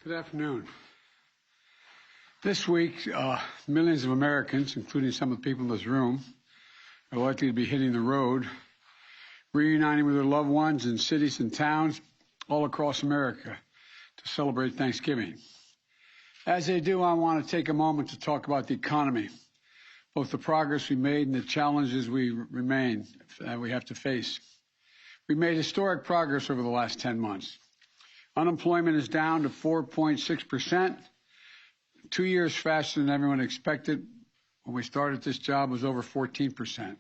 Good afternoon. This week, millions of Americans, including some of the people in this room, are likely to be hitting the road, reuniting with their loved ones in cities and towns all across America to celebrate Thanksgiving. As they do, I want to take a moment to talk about the economy, both the progress we made and the challenges we have to face. We've made historic progress over the last 10 months. Unemployment is down to 4.6%, 2 years faster than everyone expected. When we started this job, it was over 14%.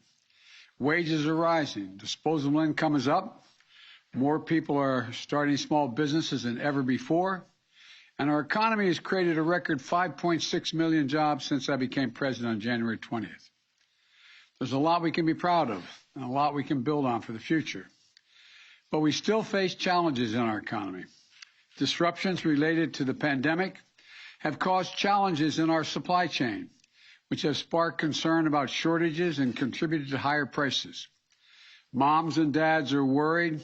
Wages are rising. Disposable income is up. More people are starting small businesses than ever before. And our economy has created a record 5.6 million jobs since I became president on January 20th. There's a lot we can be proud of and a lot we can build on for the future. But we still face challenges in our economy. Disruptions related to the pandemic have caused challenges in our supply chain, which have sparked concern about shortages and contributed to higher prices. Moms and dads are worried,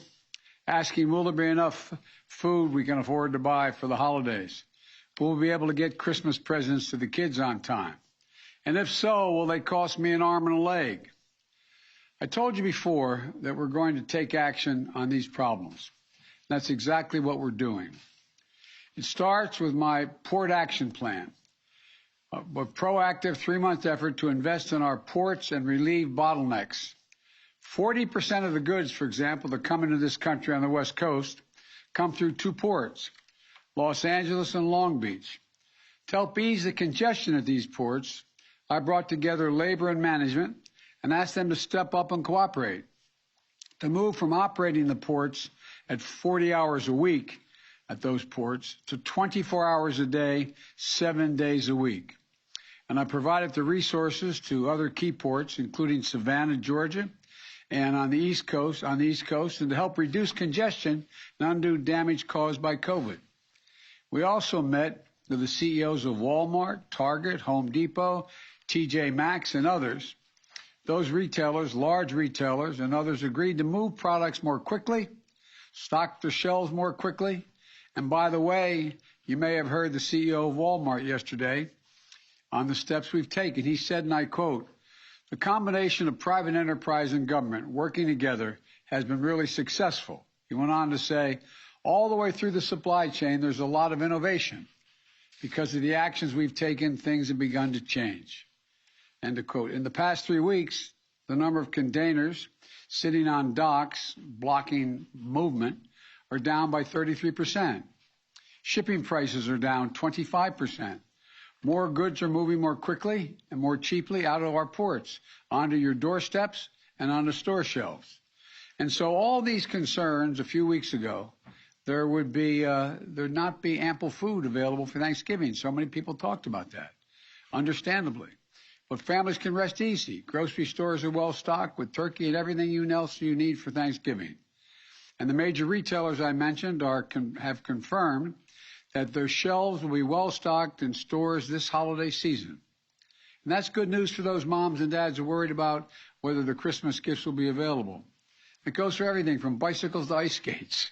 asking, will there be enough food we can afford to buy for the holidays? Will we be able to get Christmas presents to the kids on time? And if so, will they cost me an arm and a leg? I told you before that we're going to take action on these problems. That's exactly what we're doing. It starts with my Port Action Plan, a proactive 3-month effort to invest in our ports and relieve bottlenecks. 40% of the goods, for example, that come into this country on the West Coast come through 2 ports, Los Angeles and Long Beach. To help ease the congestion at these ports, I brought together labor and management and asked them to step up and cooperate. To move from operating the ports at 40 hours a week at those ports to 24 hours a day, 7 days a week. And I provided the resources to other key ports, including Savannah, Georgia, and on the East Coast, and to help reduce congestion and undo damage caused by COVID. We also met with the CEOs of Walmart, Target, Home Depot, TJ Maxx, and others. Those retailers, large retailers, and others agreed to move products more quickly, stock their shelves more quickly. And by the way, you may have heard the CEO of Walmart yesterday on the steps we've taken. He said, and I quote, the combination of private enterprise and government working together has been really successful. He went on to say, all the way through the supply chain, there's a lot of innovation. Because of the actions we've taken, things have begun to change. End of quote. In the past 3 weeks, the number of containers sitting on docks blocking movement are down by 33%. Shipping prices are down 25%. More goods are moving more quickly and more cheaply out of our ports, onto your doorsteps and onto store shelves. And so all these concerns a few weeks ago, there'd not be ample food available for Thanksgiving. So many people talked about that, understandably. But families can rest easy. Grocery stores are well stocked with turkey and everything else you need for Thanksgiving. And the major retailers I mentioned have confirmed that their shelves will be well stocked in stores this holiday season. And that's good news for those moms and dads who are worried about whether the Christmas gifts will be available. It goes for everything from bicycles to ice skates.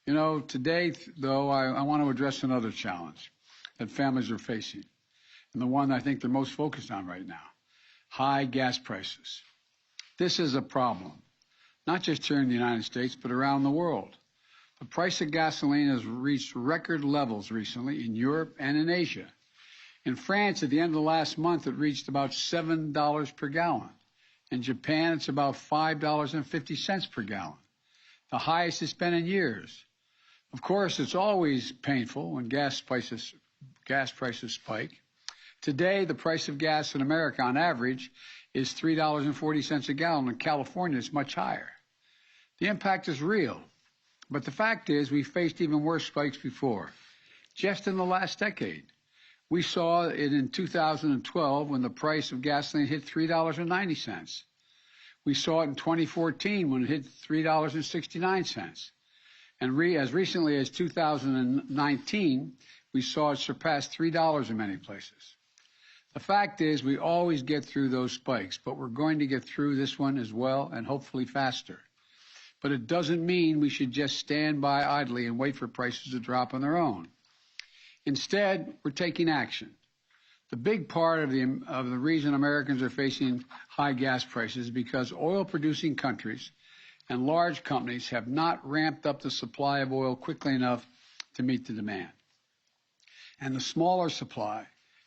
You know, today, though, I want to address another challenge that families are facing, and the one I think they're most focused on right now, high gas prices. This is a problem, not just here in the United States, but around the world. The price of gasoline has reached record levels recently in Europe and in Asia. In France, at the end of last month, it reached about $7 per gallon. In Japan, it's about $5.50 per gallon, the highest it's been in years. Of course, it's always painful when gas prices spike. Today, the price of gas in America, on average, is $3.40 a gallon. In California, it's much higher. The impact is real. But the fact is, we faced even worse spikes before. Just in the last decade, we saw it in 2012 when the price of gasoline hit $3.90. We saw it in 2014 when it hit $3.69. And as recently as 2019, we saw it surpass $3 in many places. The fact is, we always get through those spikes, but we're going to get through this one as well, and hopefully faster. But it doesn't mean we should just stand by idly and wait for prices to drop on their own. Instead, we're taking action. The big part of the reason Americans are facing high gas prices is because oil-producing countries and large companies have not ramped up the supply of oil quickly enough to meet the demand. And the smaller supply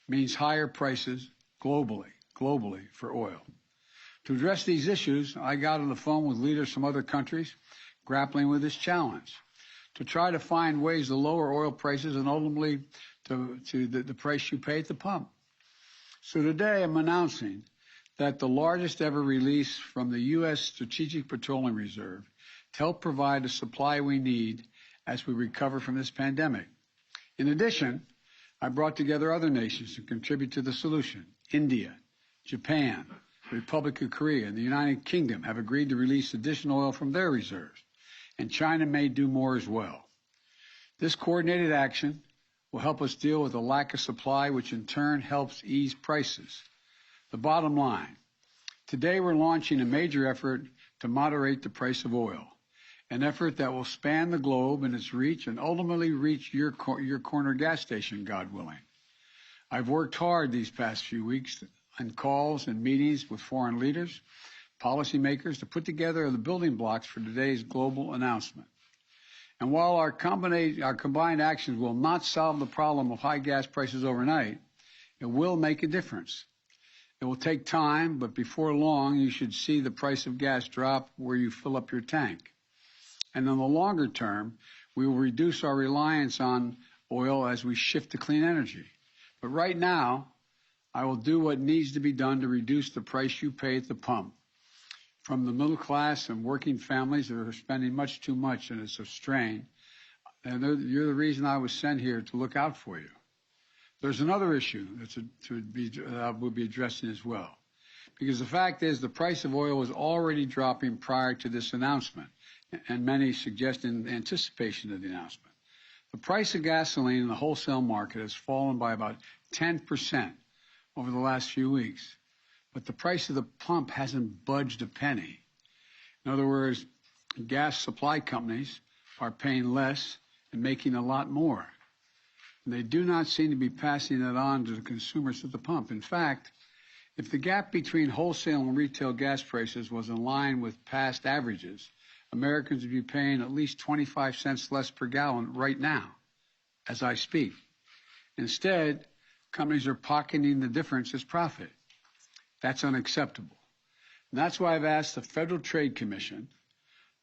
means higher prices globally for oil. To address these issues, I got on the phone with leaders from other countries grappling with this challenge to try to find ways to lower oil prices and ultimately to the price you pay at the pump. So today I'm announcing that the largest ever release from the U.S. Strategic Petroleum Reserve to help provide the supply we need as we recover from this pandemic. In addition, I brought together other nations to contribute to the solution. India, Japan, the Republic of Korea, and the United Kingdom have agreed to release additional oil from their reserves, and China may do more as well. This coordinated action will help us deal with the lack of supply, which in turn helps ease prices. The bottom line, today we're launching a major effort to moderate the price of oil, an effort that will span the globe in its reach and ultimately reach your corner gas station, God willing. I've worked hard these past few weeks on calls and meetings with foreign leaders, policymakers to put together the building blocks for today's global announcement. And while our combined actions will not solve the problem of high gas prices overnight, it will make a difference. It will take time, but before long, you should see the price of gas drop where you fill up your tank. And in the longer term, we will reduce our reliance on oil as we shift to clean energy. But right now, I will do what needs to be done to reduce the price you pay at the pump. From the middle class and working families that are spending much too much, and it's a strain. And you're the reason I was sent here to look out for you. There's another issue that we'll be addressing as well. Because the fact is the price of oil was already dropping prior to this announcement, and many suggest in anticipation of the announcement. The price of gasoline in the wholesale market has fallen by about 10% over the last few weeks. But the price of the pump hasn't budged a penny. In other words, gas supply companies are paying less and making a lot more. And they do not seem to be passing that on to the consumers at the pump. In fact, if the gap between wholesale and retail gas prices was in line with past averages, Americans would be paying at least 25 cents less per gallon right now, as I speak. Instead, companies are pocketing the difference as profit. That's unacceptable. And that's why I've asked the Federal Trade Commission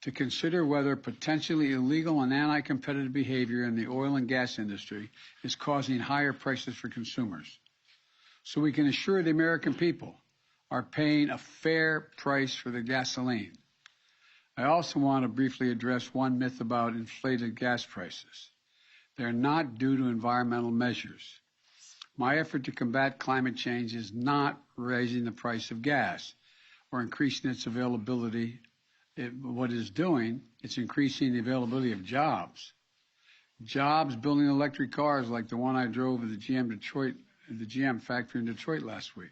to consider whether potentially illegal and anti-competitive behavior in the oil and gas industry is causing higher prices for consumers, so we can assure the American people are paying a fair price for the gasoline. I also want to briefly address one myth about inflated gas prices. They're not due to environmental measures. My effort to combat climate change is not raising the price of gas or increasing its availability. What it's doing, it's increasing the availability of jobs. Jobs building electric cars like the one I drove at the GM factory in Detroit last week.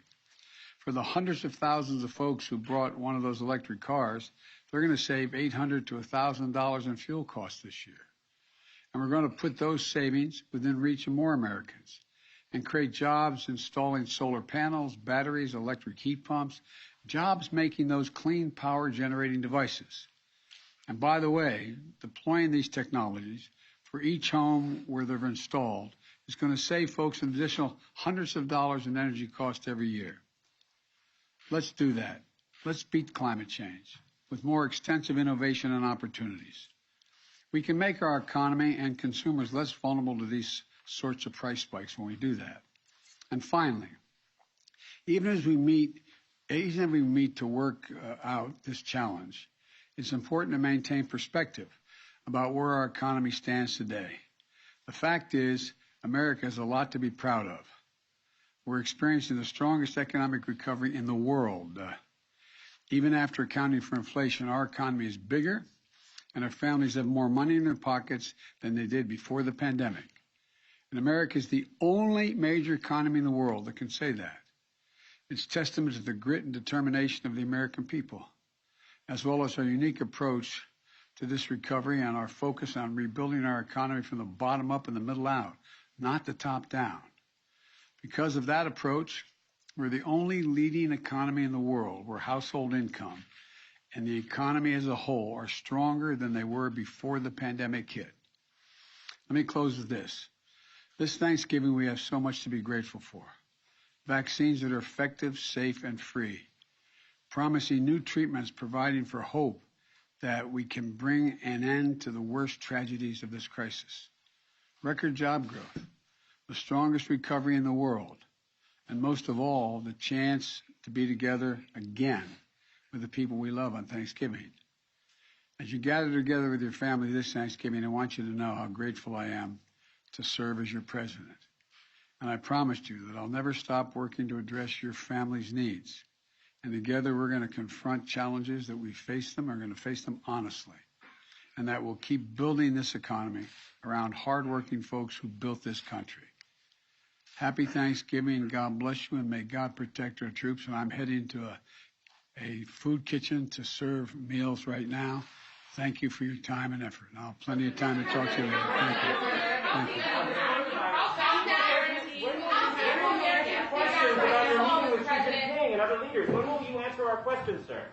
For the hundreds of thousands of folks who bought one of those electric cars, they're going to save $800 to $1,000 in fuel costs this year. And we're going to put those savings within reach of more Americans and create jobs installing solar panels, batteries, electric heat pumps, jobs making those clean power generating devices. And by the way, deploying these technologies for each home where they're installed is going to save folks an additional hundreds of dollars in energy costs every year. Let's do that. Let's beat climate change with more extensive innovation and opportunities. We can make our economy and consumers less vulnerable to these sorts of price spikes when we do that. And finally, even as we meet to work out this challenge, it's important to maintain perspective about where our economy stands today. The fact is, America has a lot to be proud of. We're experiencing the strongest economic recovery in the world. Even after accounting for inflation, our economy is bigger, and our families have more money in their pockets than they did before the pandemic. And America is the only major economy in the world that can say that. It's testament to the grit and determination of the American people, as well as our unique approach to this recovery and our focus on rebuilding our economy from the bottom up and the middle out. not the top down. Because of that approach, we're the only leading economy in the world where household income and the economy as a whole are stronger than they were before the pandemic hit. Let me close with this. This Thanksgiving, we have so much to be grateful for. Vaccines that are effective, safe, and free. Promising new treatments, providing for hope that we can bring an end to the worst tragedies of this crisis. Record job growth, the strongest recovery in the world, and most of all, the chance to be together again with the people we love on Thanksgiving. As you gather together with your family this Thanksgiving, I want you to know how grateful I am to serve as your president. And I promised you that I'll never stop working to address your family's needs. And together we're going to confront challenges that we face them, are going to face them honestly. And that we'll keep building this economy around hardworking folks who built this country. Happy Thanksgiving, God bless you, and may God protect our troops. And I'm heading to a food kitchen to serve meals right now. Thank you for your time and effort. I'll have plenty of time to talk to you later. Thank you. Thank you. Questions about your meeting with Xi Jinping and other leaders. When will you answer our questions, sir?